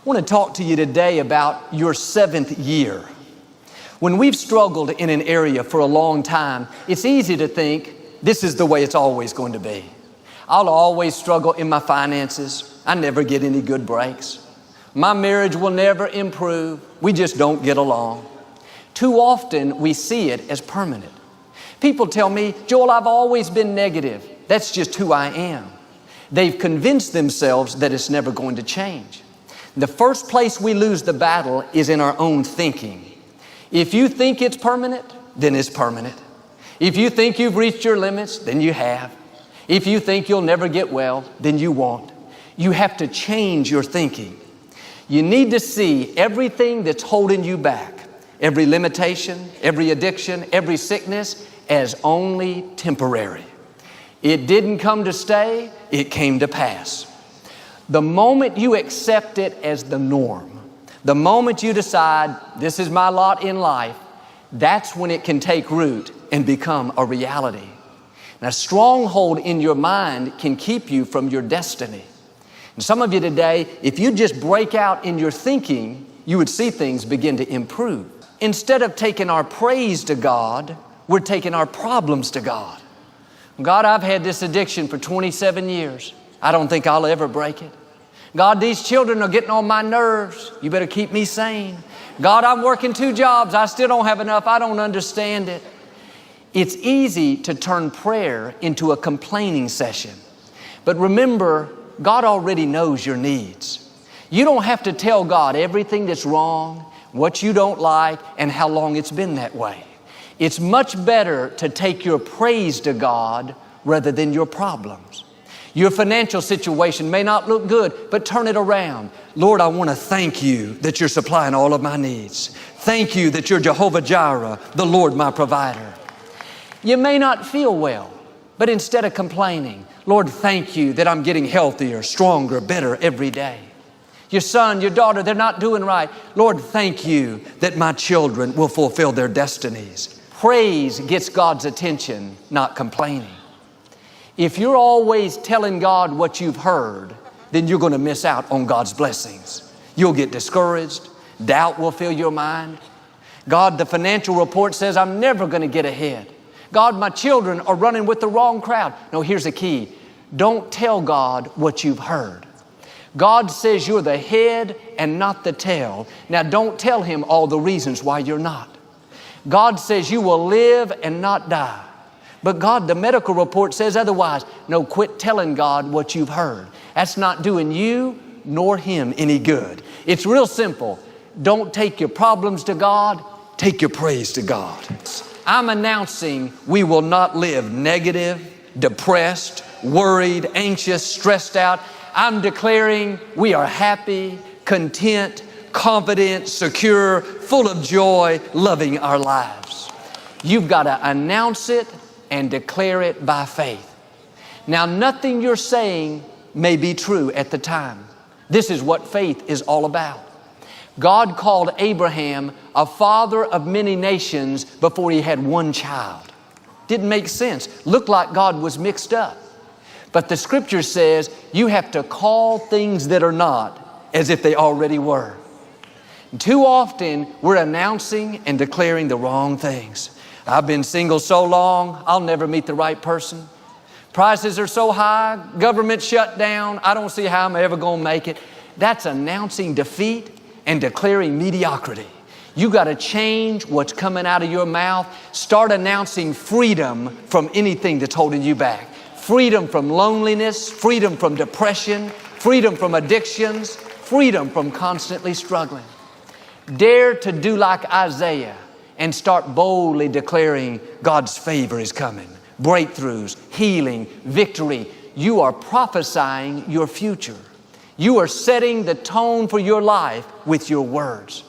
I want to talk to you today about your seventh year. When we've struggled in an area for a long time, it's easy to think this is the way it's always going to be. I'll always struggle in my finances. I never get any good breaks. My marriage will never improve. We just don't get along. Too often we see it as permanent. People tell me, Joel, I've always been negative. That's just who I am. They've convinced themselves that it's never going to change. The first place we lose the battle is in our own thinking. If you think it's permanent, then it's permanent. If you think you've reached your limits, then you have. If you think you'll never get well, then you won't. You have to change your thinking. You need to see everything that's holding you back, every limitation, every addiction, every sickness, as only temporary. It didn't come to stay, it came to pass. The moment you accept it as the norm, the moment you decide this is my lot in life, that's when it can take root and become a reality. Now, a stronghold in your mind can keep you from your destiny. And some of you today, if you just break out in your thinking, you would see things begin to improve. Instead of taking our praise to God, we're taking our problems to God. God, I've had this addiction for 27 years. I don't think I'll ever break it. God, these children are getting on my nerves. You better keep me sane. God, I'm working 2 jobs. I still don't have enough. I don't understand it. It's easy to turn prayer into a complaining session. But remember, God already knows your needs. You don't have to tell God everything that's wrong, what you don't like, and how long it's been that way. It's much better to take your praise to God rather than your problems. Your financial situation may not look good, but turn it around. Lord, I want to thank you that you're supplying all of my needs. Thank you that you're Jehovah Jireh, the Lord my provider. You may not feel well, but instead of complaining, Lord, thank you that I'm getting healthier, stronger, better every day. Your son, your daughter, they're not doing right. Lord, thank you that my children will fulfill their destinies. Praise gets God's attention, not complaining. If you're always telling God what you've heard, then you're going to miss out on God's blessings. You'll get discouraged. Doubt will fill your mind. God, the financial report says I'm never going to get ahead. God, my children are running with the wrong crowd. No, here's the key. Don't tell God what you've heard. God says you're the head and not the tail. Now, don't tell Him all the reasons why you're not. God says you will live and not die. But God, the medical report says otherwise. No, quit telling God what you've heard. That's not doing you nor Him any good. It's real simple. Don't take your problems to God. Take your praise to God. I'm announcing we will not live negative, depressed, worried, anxious, stressed out. I'm declaring we are happy, content, confident, secure, full of joy, loving our lives. You've got to announce it and declare it by faith. Now, nothing you're saying may be true at the time. This is what faith is all about. God called Abraham a father of many nations before he had one child. Didn't make sense. Looked like God was mixed up. But the scripture says you have to call things that are not as if they already were. And too often we're announcing and declaring the wrong things. I've been single so long, I'll never meet the right person. Prices are so high, government shut down, I don't see how I'm ever going to make it. That's announcing defeat and declaring mediocrity. You got to change what's coming out of your mouth. Start announcing freedom from anything that's holding you back. Freedom from loneliness, freedom from depression, freedom from addictions, freedom from constantly struggling. Dare to do like Isaiah and start boldly declaring God's favor is coming. Breakthroughs, healing, victory. You are prophesying your future. You are setting the tone for your life with your words.